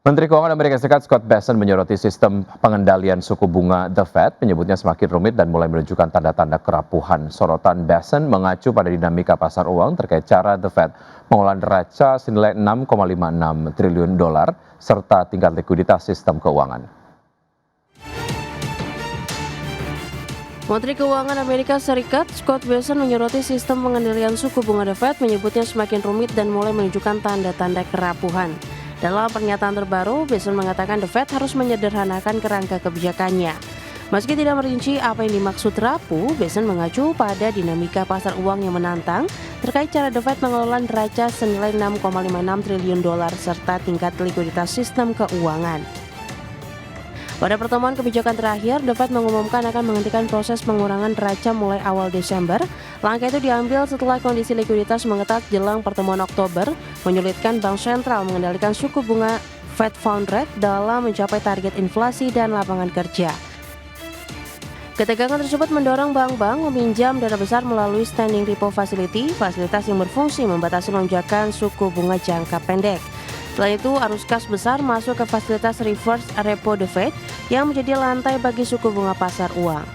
Menteri Keuangan Amerika Serikat Scott Bessent menyoroti sistem pengendalian suku bunga The Fed, menyebutnya semakin rumit dan mulai menunjukkan tanda-tanda kerapuhan. Sorotan Bessent mengacu pada dinamika pasar uang terkait cara The Fed mengelola neraca senilai 6,56 triliun dolar serta tingkat likuiditas sistem keuangan. Menteri Keuangan Amerika Serikat Scott Bessent menyoroti sistem pengendalian suku bunga The Fed, menyebutnya semakin rumit dan mulai menunjukkan tanda-tanda kerapuhan. Dalam pernyataan terbaru, Bessent mengatakan The Fed harus menyederhanakan kerangka kebijakannya. Meski tidak merinci apa yang dimaksud rapuh, Bessent mengacu pada dinamika pasar uang yang menantang terkait cara The Fed mengelola neraca senilai 6,56 triliun dolar serta tingkat likuiditas sistem keuangan. Pada pertemuan kebijakan terakhir, The Fed mengumumkan akan menghentikan proses pengurangan neraca mulai awal Desember. Langkah itu diambil setelah kondisi likuiditas mengetat jelang pertemuan Oktober, menyulitkan Bank Sentral mengendalikan suku bunga Fed Fund Rate dalam mencapai target inflasi dan lapangan kerja. Ketegangan tersebut mendorong bank-bank meminjam dana besar melalui Standing Repo Facility, fasilitas yang berfungsi membatasi lonjakan suku bunga jangka pendek. Selain itu, arus kas besar masuk ke fasilitas reverse repo The Fed yang menjadi lantai bagi suku bunga pasar uang.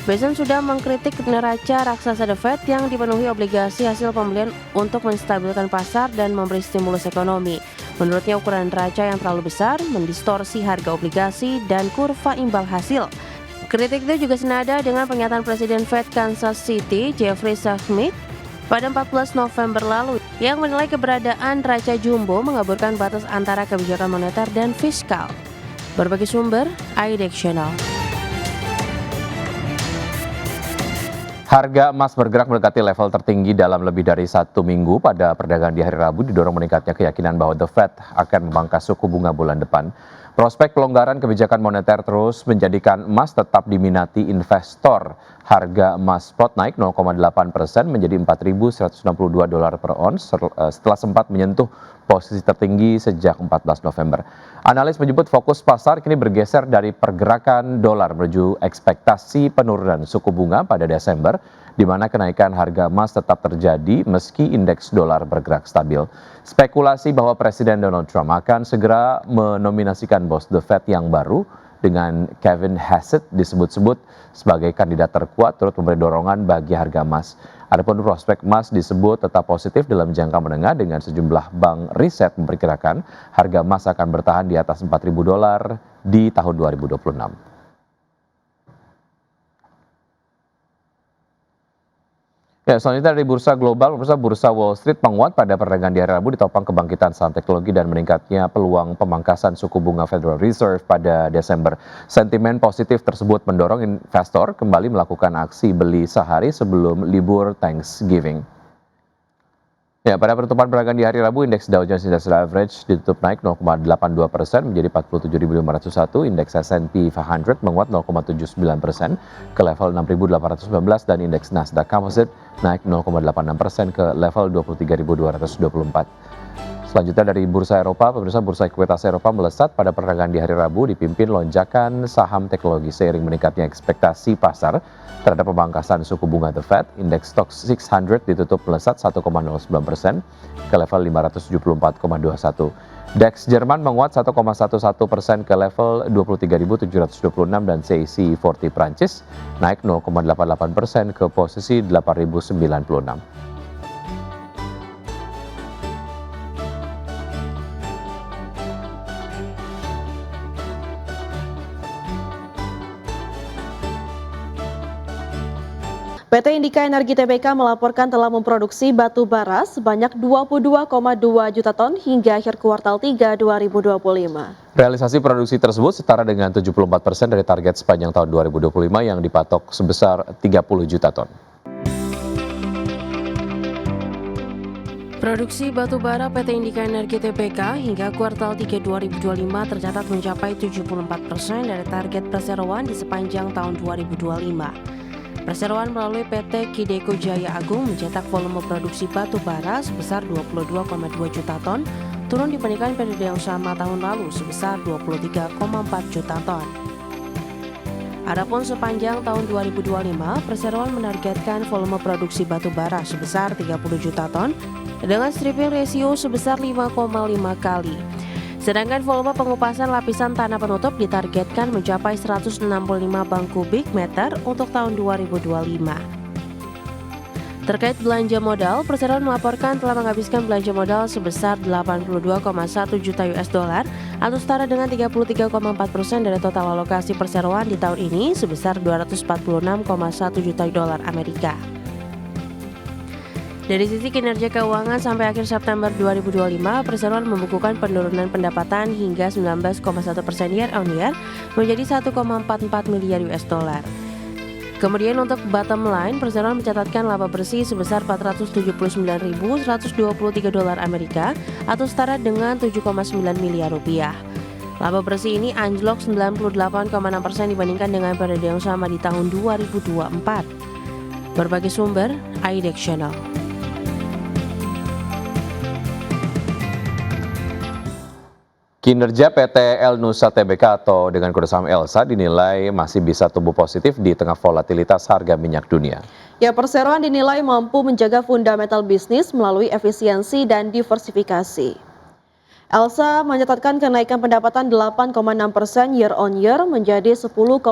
Bessent sudah mengkritik neraca raksasa The Fed yang dipenuhi obligasi hasil pembelian untuk menstabilkan pasar dan memberi stimulus ekonomi. Menurutnya, ukuran neraca yang terlalu besar mendistorsi harga obligasi dan kurva imbal hasil. Kritik itu juga senada dengan pernyataan Presiden Fed Kansas City, Jeffrey Schmidt, pada 14 November lalu yang menilai keberadaan neraca jumbo mengaburkan batas antara kebijakan moneter dan fiskal. Berbagai sumber, IDX Channel. Harga emas bergerak mendekati level tertinggi dalam lebih dari 1 minggu pada perdagangan di hari Rabu, didorong meningkatnya keyakinan bahwa The Fed akan memangkas suku bunga bulan depan. Prospek pelonggaran kebijakan moneter terus menjadikan emas tetap diminati investor. Harga emas spot naik 0,8% menjadi $4.162 per ons setelah sempat menyentuh posisi tertinggi sejak 14 November. Analis menyebut fokus pasar kini bergeser dari pergerakan dolar menuju ekspektasi penurunan suku bunga pada Desember, di mana kenaikan harga emas tetap terjadi meski indeks dolar bergerak stabil. Spekulasi bahwa Presiden Donald Trump akan segera menominasikan bos The Fed yang baru dengan Kevin Hassett disebut-sebut sebagai kandidat terkuat turut memberi dorongan bagi harga emas. Adapun prospek emas disebut tetap positif dalam jangka menengah dengan sejumlah bank riset memperkirakan harga emas akan bertahan di atas $4.000 di tahun 2026. Ya, selanjutnya dari bursa global, bursa Wall Street menguat pada perdagangan di hari Rabu ditopang kebangkitan saham teknologi dan meningkatnya peluang pemangkasan suku bunga Federal Reserve pada Desember. Sentimen positif tersebut mendorong investor kembali melakukan aksi beli sehari sebelum libur Thanksgiving. Ya, pada penutupan perdagangan di hari Rabu, indeks Dow Jones Industrial Average ditutup naik 0,82% menjadi 47.501. Indeks S&P 500 menguat 0,79% ke level 6.819 dan indeks Nasdaq Composite naik 0,86% ke level 23.224. Selanjutnya dari bursa Eropa, pemirsa, bursa ekuitas Eropa melesat pada perdagangan di hari Rabu dipimpin lonjakan saham teknologi seiring meningkatnya ekspektasi pasar terhadap pemangkasan suku bunga The Fed. Indeks Stoxx 600 ditutup melesat 1,09% ke level 574,21. DAX Jerman menguat 1,11% ke level 23.726 dan CAC 40 Prancis naik 0,88% ke posisi 8.096. PT Indika Energi Tbk melaporkan telah memproduksi batu bara sebanyak 22,2 juta ton hingga akhir kuartal 3 2025. Realisasi produksi tersebut setara dengan 74% dari target sepanjang tahun 2025 yang dipatok sebesar 30 juta ton. Produksi batu bara PT Indika Energi Tbk hingga kuartal 3 2025 tercatat mencapai 74% dari target perseroan di sepanjang tahun 2025. Perseroan melalui PT Kideko Jaya Agung mencetak volume produksi batu bara sebesar 22,2 juta ton, turun dibandingkan periode yang sama tahun lalu sebesar 23,4 juta ton. Adapun sepanjang tahun 2025, Perseroan menargetkan volume produksi batu bara sebesar 30 juta ton dengan stripping ratio sebesar 5,5 kali. Sedangkan volume pengupasan lapisan tanah penutup ditargetkan mencapai 165 bank kubik meter untuk tahun 2025. Terkait belanja modal, Perseroan melaporkan telah menghabiskan belanja modal sebesar 82,1 juta US dollar atau setara dengan 33,4% dari total alokasi Perseroan di tahun ini sebesar 246,1 juta dolar Amerika. Dari sisi kinerja keuangan sampai akhir September 2025, Perseroan membukukan penurunan pendapatan hingga 19,1% year on year menjadi 1,44 miliar US dollar. Kemudian untuk bottom line, Perseroan mencatatkan laba bersih sebesar 479.123 dolar Amerika atau setara dengan 7,9 miliar rupiah. Laba bersih ini anjlok 98,6% dibandingkan dengan periode yang sama di tahun 2024. Berbagai sumber, IDEX Channel. Kinerja PT El Nusa Tbk atau dengan kode saham ELSA dinilai masih bisa tumbuh positif di tengah volatilitas harga minyak dunia. Ya, Perseroan dinilai mampu menjaga fundamental bisnis melalui efisiensi dan diversifikasi. ELSA mencatatkan kenaikan pendapatan 8,6% year on year menjadi 10,48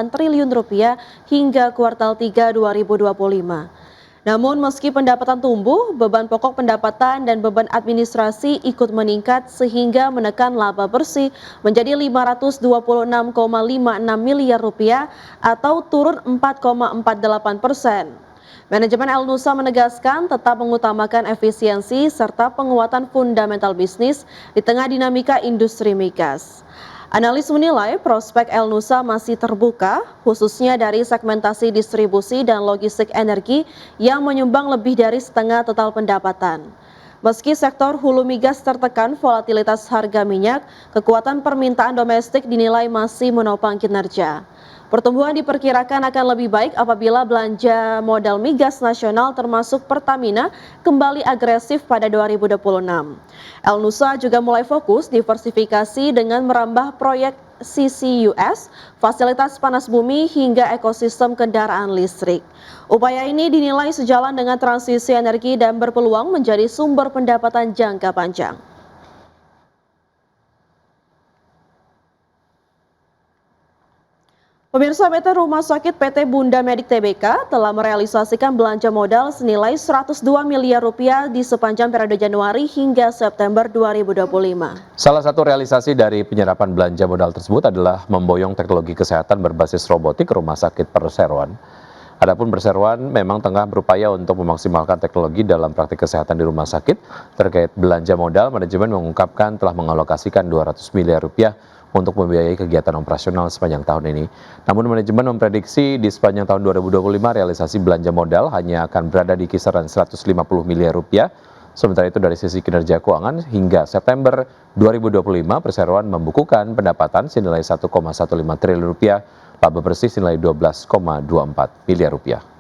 triliun rupiah hingga kuartal 3 2025. Namun meski pendapatan tumbuh, beban pokok pendapatan dan beban administrasi ikut meningkat sehingga menekan laba bersih menjadi 526,56 miliar rupiah atau turun 4,48%. Manajemen El Nusa menegaskan tetap mengutamakan efisiensi serta penguatan fundamental bisnis di tengah dinamika industri migas. Analis menilai prospek El Nusa masih terbuka, khususnya dari segmentasi distribusi dan logistik energi yang menyumbang lebih dari setengah total pendapatan. Meski sektor hulu migas tertekan volatilitas harga minyak, kekuatan permintaan domestik dinilai masih menopang kinerja. Pertumbuhan diperkirakan akan lebih baik apabila belanja modal migas nasional termasuk Pertamina kembali agresif pada 2026. El Nusa juga mulai fokus diversifikasi dengan merambah proyek CCUS, fasilitas panas bumi hingga ekosistem kendaraan listrik. Upaya ini dinilai sejalan dengan transisi energi dan berpeluang menjadi sumber pendapatan jangka panjang. Pemirsa, PT Rumah Sakit PT Bunda Medik Tbk telah merealisasikan belanja modal senilai 102 miliar rupiah di sepanjang periode Januari hingga September 2025. Salah satu realisasi dari penyerapan belanja modal tersebut adalah memboyong teknologi kesehatan berbasis robotik ke Rumah Sakit Perseroan. Adapun Perseroan memang tengah berupaya untuk memaksimalkan teknologi dalam praktik kesehatan di rumah sakit. Terkait belanja modal, manajemen mengungkapkan telah mengalokasikan 200 miliar rupiah untuk membiayai kegiatan operasional sepanjang tahun ini. Namun manajemen memprediksi di sepanjang tahun 2025 realisasi belanja modal hanya akan berada di kisaran 150 miliar rupiah. Sementara itu dari sisi kinerja keuangan hingga September 2025 Perseroan membukukan pendapatan senilai 1,15 triliun rupiah, laba bersih senilai 12,24 miliar rupiah.